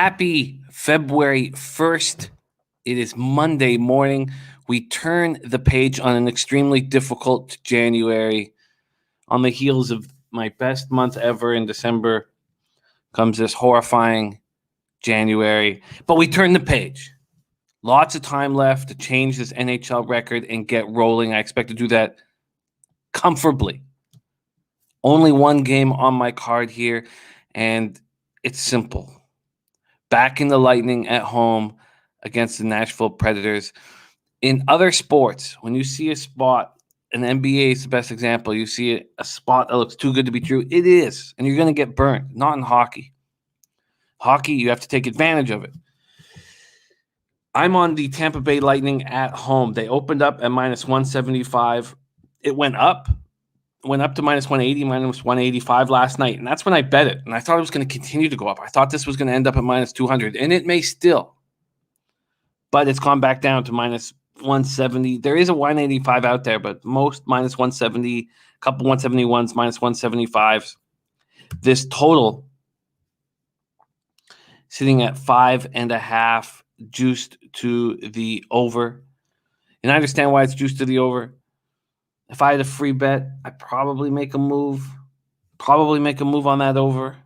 Happy February 1st. It is Monday morning. We turn the page on an extremely difficult January. On the heels of my best month ever in December comes this horrifying January. But we turn the page. Lots of time left to change this NHL record and get rolling. I expect to do that comfortably. Only one game on my card here, and it's simple. Back in the Lightning at home against the Nashville Predators. In other sports, when you see a spot, and the NBA is the best example, you see a spot that looks too good to be true. It is, and you're going to get burned. Not in hockey. Hockey, you have to take advantage of it. I'm on the Tampa Bay Lightning at home. They opened up at minus 175. It went up to minus 180, minus 185 last night. And that's when I bet it. And I thought it was going to continue to go up. I thought this was going to end up at minus 200. And it may still. But it's gone back down to minus 170. There is a 185 out there, but most minus 170, a couple 171s, minus 175s. This total sitting at 5.5, juiced to the over. And I understand why it's juiced to the over. If I had a free bet, I'd probably make a move. On that over.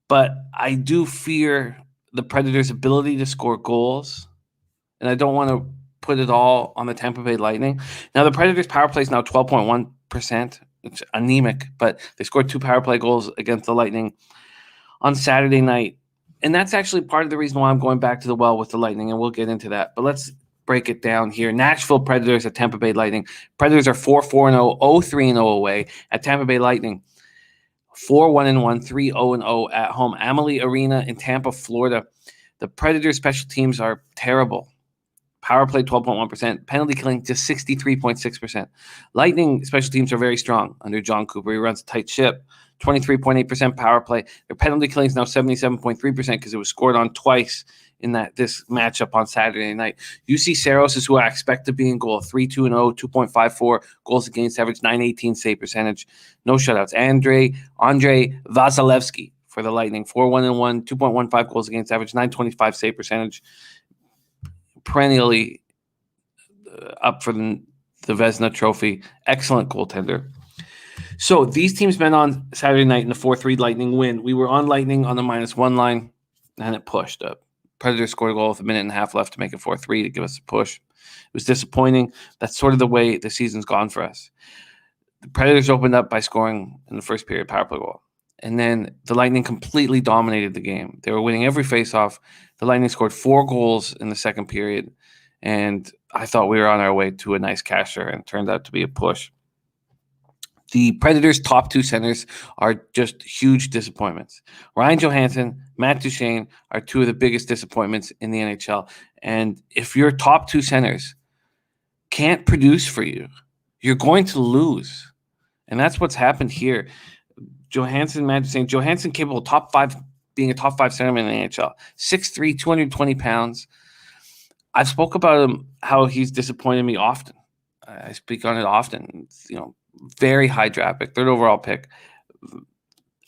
But I do fear the Predators' ability to score goals. And I don't want to put it all on the Tampa Bay Lightning. Now, the Predators' power play is now 12.1%. It's anemic, but they scored 2 power play goals against the Lightning on Saturday night. And that's actually part of the reason why I'm going back to the well with the Lightning, and we'll get into that. But let's break it down here. Nashville Predators at Tampa Bay Lightning. Predators are 4-4-0, 0-3-0 away at Tampa Bay Lightning. 4-1-1, 3-0-0 at home. Amalie Arena in Tampa, Florida. The Predators' special teams are terrible. Power play 12.1%. Penalty killing just 63.6%. Lightning special teams are very strong under John Cooper. He runs a tight ship. 23.8% power play. Their penalty killing is now 77.3% because it was scored on twice in this matchup on Saturday night. UC Saros is who I expect to be in goal. 3-2-0, 2.54 goals against average, 918 save percentage. No shutouts. Andrei Vasilevsky for the Lightning. 4-1-1, 2.15 goals against average, 925 save percentage. Perennially up for the Vezina Trophy. Excellent goaltender. So these teams met on Saturday night in the 4-3 Lightning win. We were on Lightning on the -1 line, and it pushed up. Predators scored a goal with a minute and a half left to make it 4-3 to give us a push. It was disappointing. That's sort of the way the season's gone for us. The Predators opened up by scoring in the first period power play goal. And then the Lightning completely dominated the game. They were winning every faceoff. The Lightning scored 4 goals in the second period. And I thought we were on our way to a nice casher, and it turned out to be a push. The Predators' top 2 centers are just huge disappointments. Ryan Johansson, Matt Duchene are 2 of the biggest disappointments in the NHL. And if your top 2 centers can't produce for you, you're going to lose. And that's what's happened here. Johansson, Matt Duchene, Johansson capable of being a top 5 centerman in the NHL. 6'3", 220 pounds. I've spoke about him, how he's disappointed me often. I speak on it often. Very high draft pick, 3rd overall pick,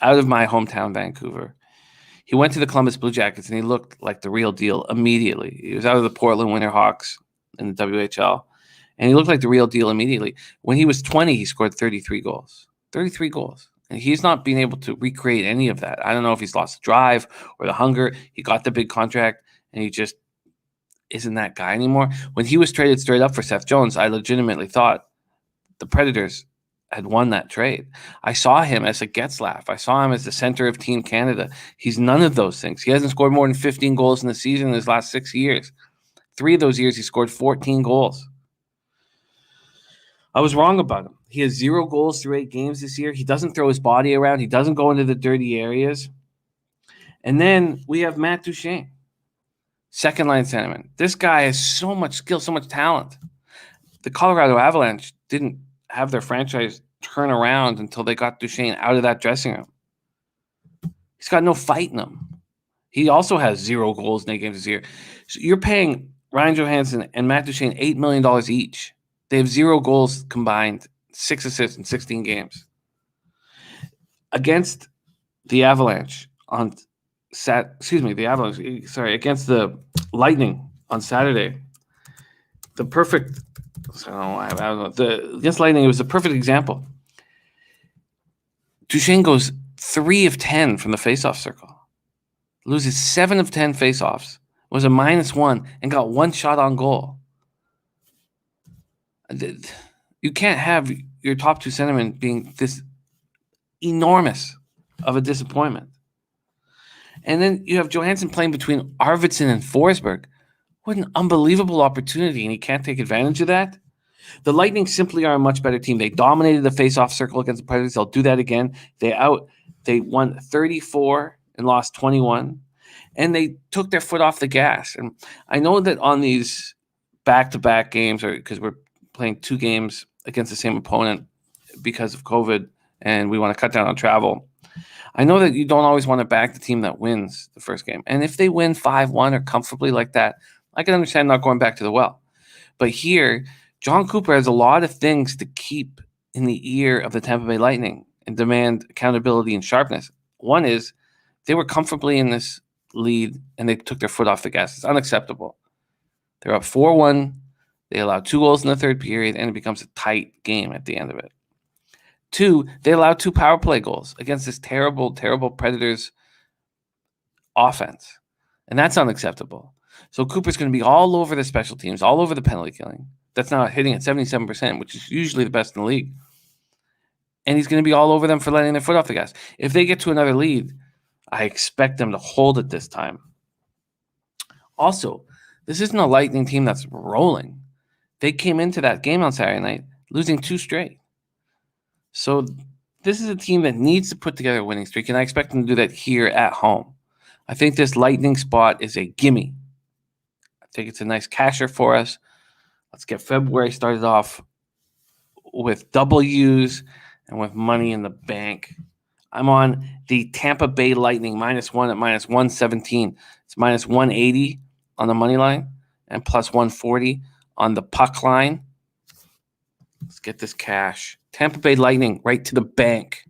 out of my hometown, Vancouver. He went to the Columbus Blue Jackets, and he looked like the real deal immediately. He was out of the Portland Winterhawks in the WHL, and he looked like the real deal immediately. When he was 20, he scored 33 goals. 33 goals. And he's not been able to recreate any of that. I don't know if he's lost the drive or the hunger. He got the big contract, and he just isn't that guy anymore. When he was traded straight up for Seth Jones, I legitimately thought the Predators had won that trade. I saw him as a Getzlaff. I saw him as the center of Team Canada. He's none of those things. He hasn't scored more than 15 goals in the season in his last 6 years. 3 of those years, he scored 14 goals. I was wrong about him. He has 0 goals through 8 games this year. He doesn't throw his body around. He doesn't go into the dirty areas. And then we have Matt Duchene, second-line centerman. This guy has so much skill, so much talent. The Colorado Avalanche didn't have their franchise turn around until they got Duchene out of that dressing room. He's got no fight in him. He also has 0 goals in 8 games this year. So you're paying Ryan Johansson and Matt Duchene $8 million each. They have 0 goals combined, 6 assists in 16 games. Against the Avalanche on the Avalanche, against the Lightning on Saturday. The perfect, I don't know, against Lightning, it was a perfect example. Duchesne goes 3 of 10 from the faceoff circle, loses 7 of 10 faceoffs, was a -1, and got 1 shot on goal. You can't have your top 2 centermen being this enormous of a disappointment. And then you have Johansson playing between Arvidsson and Forsberg. What an unbelievable opportunity, and he can't take advantage of that. The Lightning simply are a much better team. They dominated the faceoff circle against the Predators. They'll do that again. They won 34 and lost 21, and they took their foot off the gas. And I know that on these back-to-back games, or because we're playing 2 games against the same opponent because of COVID, and we want to cut down on travel, I know that you don't always want to back the team that wins the first game. And if they win 5-1 or comfortably like that, I can understand not going back to the well. But here, John Cooper has a lot of things to keep in the ear of the Tampa Bay Lightning and demand accountability and sharpness. One is they were comfortably in this lead and they took their foot off the gas. It's unacceptable. They're up 4-1. They allow 2 goals in the third period, and it becomes a tight game at the end of it. 2, they allowed 2 power play goals against this terrible, terrible Predators offense. And that's unacceptable. So Cooper's going to be all over the special teams, all over the penalty killing. That's now hitting at 77%, which is usually the best in the league. And he's going to be all over them for letting their foot off the gas. If they get to another lead, I expect them to hold it this time. Also, this isn't a Lightning team that's rolling. They came into that game on Saturday night losing 2 straight. So this is a team that needs to put together a winning streak, and I expect them to do that here at home. I think this Lightning spot is a gimme. I think it's a nice casher for us. Let's get February started off with W's and with money in the bank. I'm on the Tampa Bay Lightning -1 at -117. It's -180 on the money line and +140 on the puck line. Let's get this cash. Tampa Bay Lightning right to the bank.